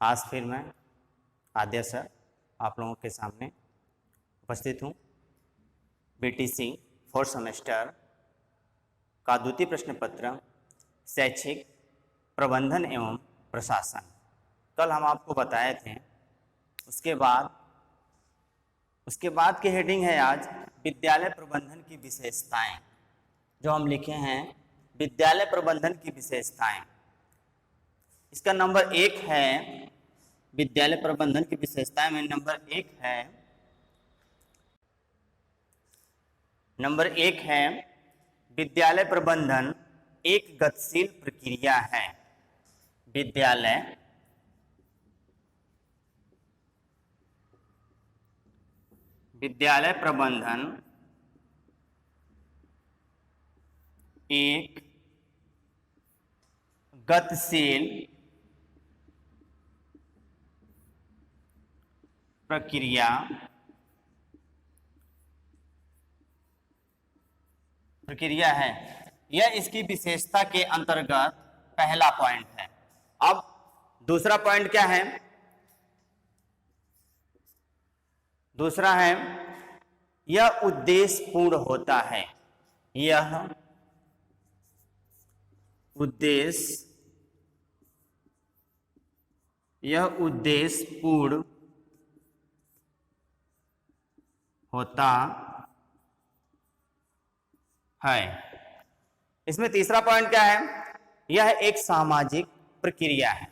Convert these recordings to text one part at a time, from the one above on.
आज फिर मैं आद्या सर आप लोगों के सामने उपस्थित हूँ। बीटीसी 4 सेमेस्टर का द्वितीय प्रश्न पत्र शैक्षिक प्रबंधन एवं प्रशासन कल हम आपको बताए थे। उसके बाद की हेडिंग है आज विद्यालय प्रबंधन की विशेषताएं। जो हम लिखे हैं विद्यालय प्रबंधन की विशेषताएं, इसका नंबर 1 है विद्यालय प्रबंधन की विशेषताएं में नंबर एक है विद्यालय प्रबंधन एक गतिशील प्रक्रिया है। विद्यालय प्रबंधन एक गतिशील प्रक्रिया है। यह इसकी विशेषता के अंतर्गत पहला पॉइंट है। अब दूसरा पॉइंट क्या है? दूसरा है यह उद्देश्य पूर्ण होता है। यह उद्देश्य पूर्ण होता है। इसमें तीसरा पॉइंट क्या है? यह एक सामाजिक प्रक्रिया है।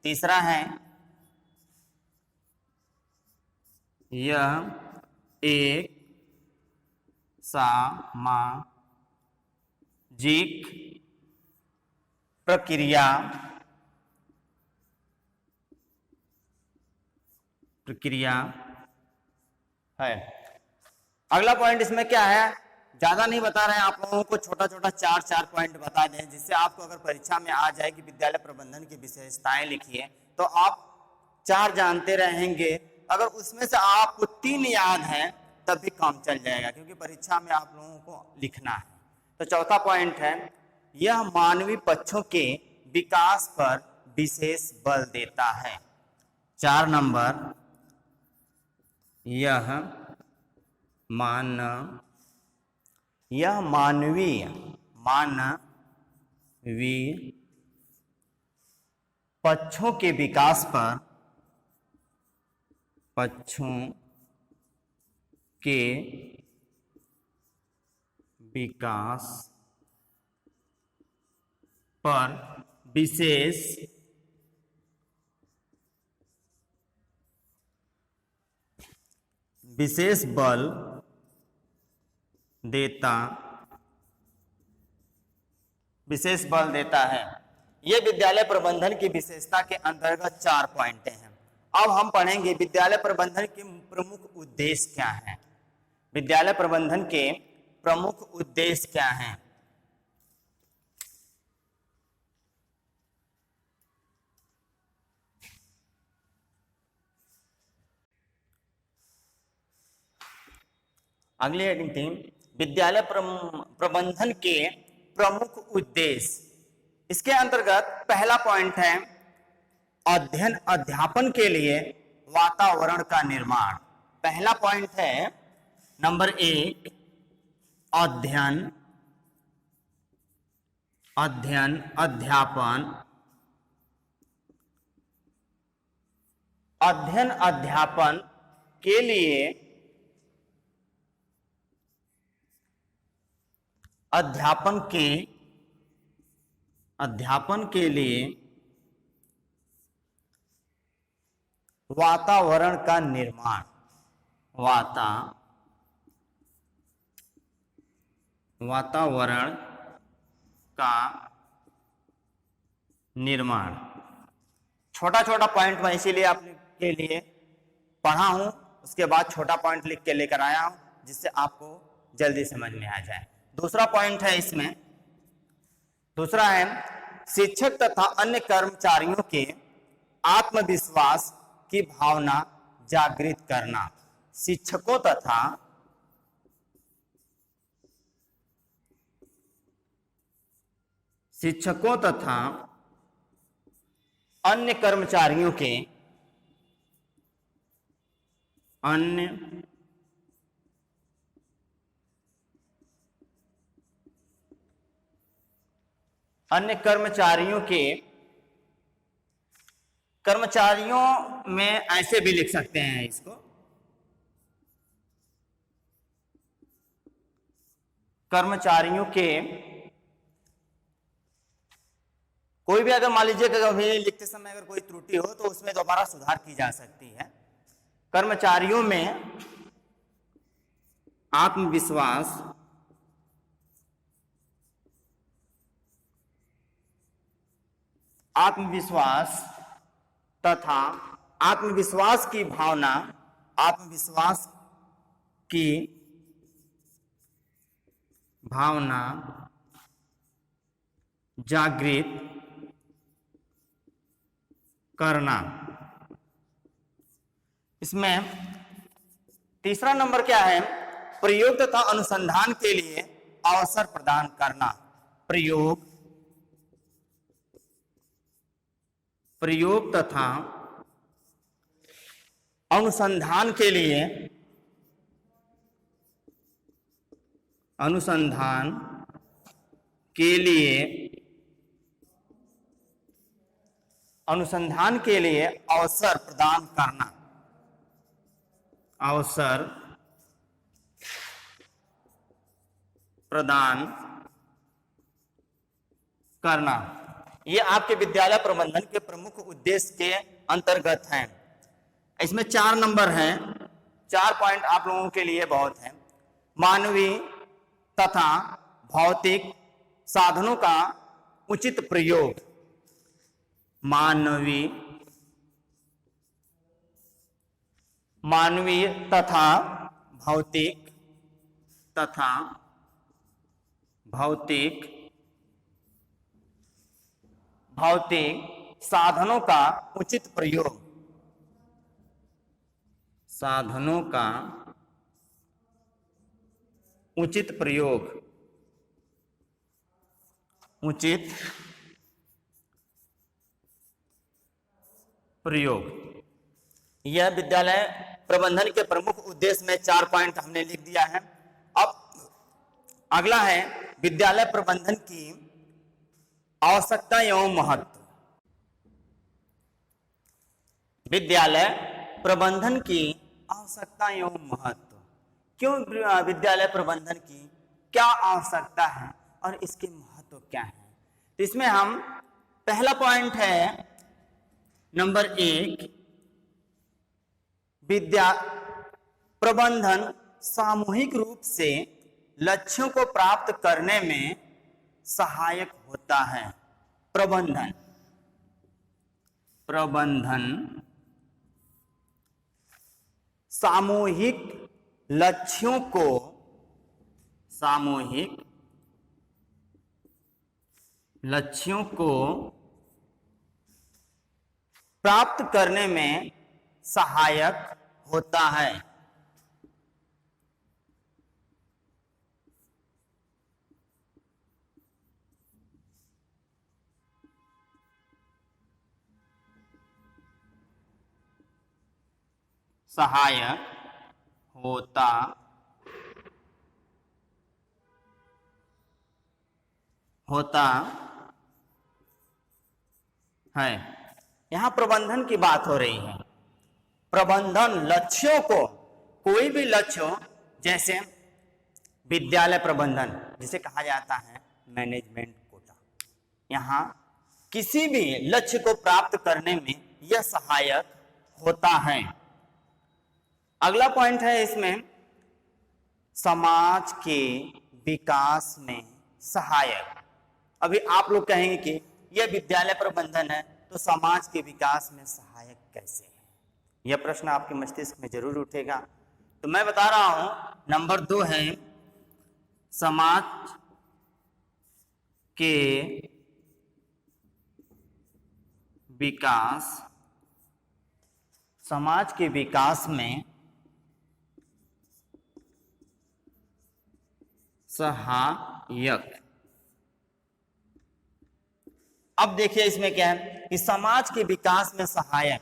तीसरा है यह एक सामाजिक प्रक्रिया है। अगला पॉइंट इसमें क्या है? ज्यादा नहीं बता रहे हैं आप लोगों को, छोटा छोटा चार पॉइंट बता दें, जिससे आपको अगर परीक्षा में आ जाए कि विद्यालय प्रबंधन की विशेषताएं लिखिए तो आप 4 जानते रहेंगे। अगर उसमें से आपको 3 याद है तब भी काम चल जाएगा, क्योंकि परीक्षा में आप लोगों को लिखना है। तो चौथा पॉइंट है यह मानवीय पक्षों के विकास पर विशेष बल देता है। 4 नंबर, यह मानवीय पक्षों के विकास पर विशेष बल देता है। ये विद्यालय प्रबंधन की विशेषता के अंतर्गत 4 पॉइंट हैं। अब हम पढ़ेंगे विद्यालय प्रबंधन के प्रमुख उद्देश्य क्या हैं। विद्यालय प्रबंधन के प्रमुख उद्देश्य क्या हैं? अगली हेडिंग थी विद्यालय प्रबंधन के प्रमुख उद्देश्य। इसके अंतर्गत पहला पॉइंट है अध्ययन अध्यापन के लिए वातावरण का निर्माण। पहला पॉइंट है नंबर 1 अध्ययन अध्यापन के लिए वातावरण का निर्माण। वातावरण का निर्माण। छोटा छोटा पॉइंट मैं इसीलिए आपके लिए पढ़ा हूं, उसके बाद छोटा पॉइंट लिख के लेकर आया हूं, जिससे आपको जल्दी समझ में आ जाए। दूसरा पॉइंट है इसमें, दूसरा है शिक्षक तथा अन्य कर्मचारियों के आत्मविश्वास की भावना जागृत करना। शिक्षकों तथा अन्य कर्मचारियों के अन्य कर्मचारियों में ऐसे भी लिख सकते हैं इसको, कर्मचारियों के, कोई भी अगर मान लीजिए कि कभी लिखते समय अगर कोई त्रुटि हो तो उसमें दोबारा सुधार की जा सकती है। कर्मचारियों में आत्मविश्वास तथा आत्मविश्वास की भावना जागृत करना। इसमें तीसरा नंबर क्या है? प्रयोग तथा अनुसंधान के लिए अवसर प्रदान करना। प्रयोग तथा अनुसंधान के लिए अवसर प्रदान करना। ये आपके विद्यालय प्रबंधन के प्रमुख उद्देश्य के अंतर्गत हैं। इसमें 4 नंबर हैं, 4 पॉइंट आप लोगों के लिए बहुत है। मानवीय तथा भौतिक साधनों का उचित प्रयोग। मानवीय तथा भौतिक साधनों का उचित प्रयोग। यह विद्यालय प्रबंधन के प्रमुख उद्देश्य में 4 पॉइंट हमने लिख दिया है। अब अगला है विद्यालय प्रबंधन की आवश्यकता एवं महत्व। विद्यालय प्रबंधन की आवश्यकता एवं महत्व। क्यों विद्यालय प्रबंधन की क्या आवश्यकता है और इसके महत्व क्या है? तो इसमें हम पहला पॉइंट है नंबर 1, प्रबंधन सामूहिक रूप से लक्ष्यों को प्राप्त करने में सहायक होता है। प्रबंधन सामूहिक लक्ष्यों को प्राप्त करने में सहायक होता है। यहां प्रबंधन की बात हो रही है। प्रबंधन लक्ष्यों को, कोई भी लक्ष्य हो, जैसे विद्यालय प्रबंधन जिसे कहा जाता है मैनेजमेंट कोटा, यहां किसी भी लक्ष्य को प्राप्त करने में यह सहायक होता है। अगला पॉइंट है इसमें समाज के विकास में सहायक। अभी आप लोग कहेंगे कि यह विद्यालय प्रबंधन है तो समाज के विकास में सहायक कैसे है? यह प्रश्न आपके मस्तिष्क में जरूर उठेगा। तो मैं बता रहा हूं, नंबर 2 है समाज के विकास में सहायक। अब देखिए इसमें क्या है, कि समाज के विकास में सहायक।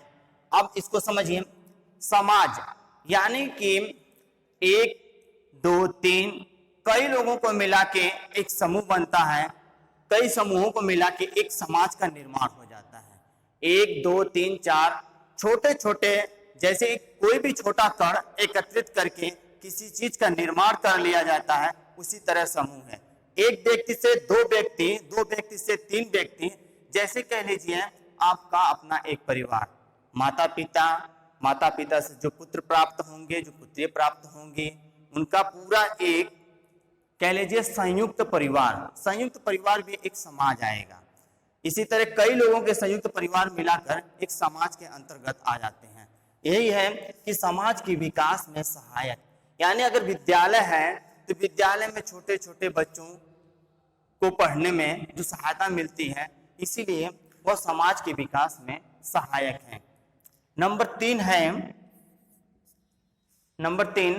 अब इसको समझिए, समाज यानी कि 1 2 3 कई लोगों को मिला के एक समूह बनता है, कई समूहों को मिला के एक समाज का निर्माण हो जाता है। 1 2 3 4 छोटे छोटे, जैसे कोई भी छोटा कण एकत्रित करके किसी चीज का निर्माण कर लिया जाता है, उसी तरह समूह है। एक व्यक्ति से 2 व्यक्ति, 2 व्यक्ति से 3 व्यक्ति, जैसे कह लीजिए आपका अपना एक परिवार, माता पिता, माता पिता से जो पुत्र प्राप्त होंगे, जो पुत्री प्राप्त होंगी, उनका पूरा एक कह लीजिए संयुक्त परिवार। संयुक्त परिवार भी एक समाज आएगा। इसी तरह कई लोगों के संयुक्त परिवार मिलाकर एक समाज के अंतर्गत आ जाते हैं। यही है कि समाज के विकास में सहायक, यानी अगर विद्यालय है तो विद्यालय में छोटे छोटे बच्चों को पढ़ने में जो सहायता मिलती है, इसीलिए वह समाज के विकास में सहायक है। नंबर 3 है, नंबर 3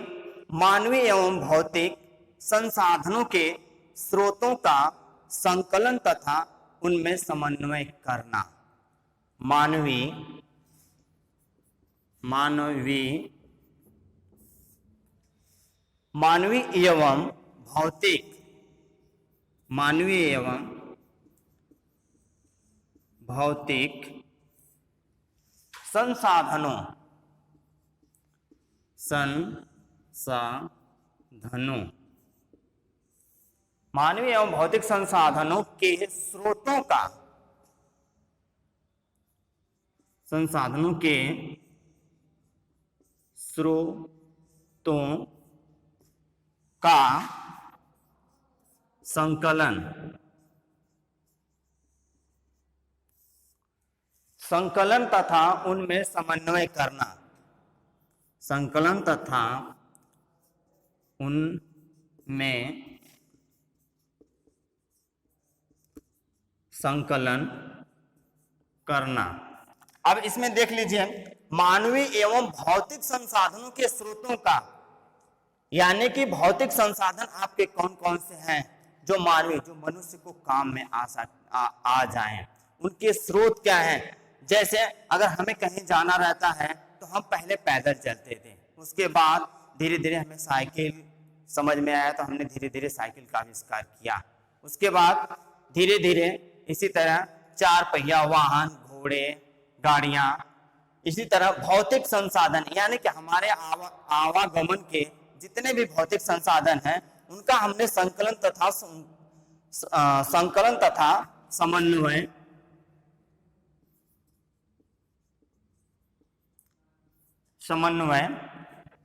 मानवीय एवं भौतिक संसाधनों के स्रोतों का संकलन तथा उनमें समन्वय करना। मानवीय एवं भौतिक संसाधनों मानवीय एवं भौतिक संसाधनों के स्रोतों का संकलन तथा उनमें समन्वय करना। अब इसमें देख लीजिए, मानवीय एवं भौतिक संसाधनों के स्रोतों का, यानी कि भौतिक संसाधन आपके कौन कौन से हैं जो मानवीय, जो मनुष्य को काम में आ जाएं, उनके स्रोत क्या हैं। जैसे अगर हमें कहीं जाना रहता है तो हम पहले पैदल चलते थे, उसके बाद धीरे धीरे हमें साइकिल समझ में आया तो हमने धीरे धीरे साइकिल का आविष्कार किया। उसके बाद धीरे धीरे इसी तरह 4 पहिया वाहन, घोड़े, गाड़ियां, इसी तरह भौतिक संसाधन यानी कि हमारे आवागमन के जितने भी भौतिक संसाधन हैं उनका हमने संकलन तथा समन्वय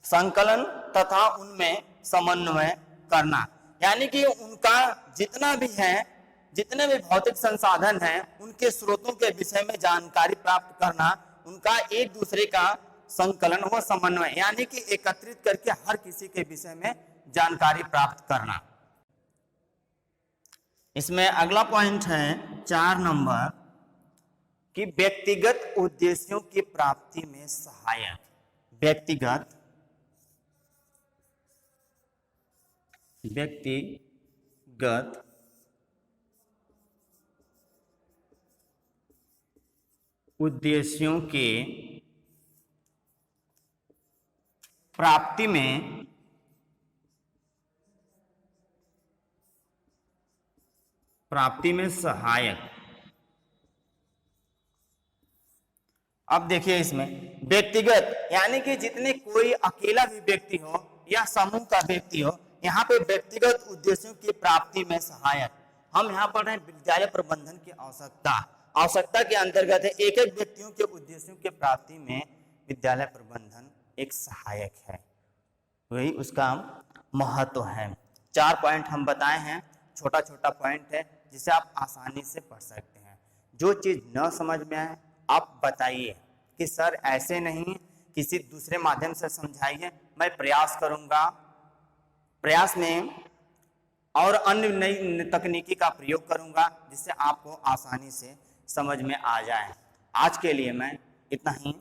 संकलन तथा उनमें समन्वय करना, यानी कि उनका जितने भी भौतिक संसाधन हैं उनके स्रोतों के विषय में जानकारी प्राप्त करना, उनका एक दूसरे का संकलन व समन्वय यानी कि एकत्रित करके हर किसी के विषय में जानकारी प्राप्त करना। इसमें अगला पॉइंट है 4 नंबर कि व्यक्तिगत उद्देश्यों की प्राप्ति में सहायक। व्यक्तिगत उद्देश्यों के प्राप्ति में सहायक। अब देखिए इसमें व्यक्तिगत यानी कि जितने कोई अकेला भी व्यक्ति हो या समूह का व्यक्ति हो, यहाँ पे व्यक्तिगत उद्देश्यों की प्राप्ति में सहायक। हम यहाँ पढ़ रहे हैं विद्यालय प्रबंधन की आवश्यकता के अंतर्गत है एक एक व्यक्तियों के उद्देश्यों के प्राप्ति में विद्यालय प्रबंधन एक सहायक है, वही उसका महत्व है। 4 पॉइंट हम बताए हैं, छोटा छोटा पॉइंट है जिसे आप आसानी से पढ़ सकते हैं। जो चीज न समझ में आए आप बताइए कि सर ऐसे नहीं, किसी दूसरे माध्यम से समझाइए, मैं प्रयास करूंगा, प्रयास में और अन्य नई तकनीकी का प्रयोग करूंगा जिससे आपको आसानी से समझ में आ जाए। आज के लिए मैं इतना ही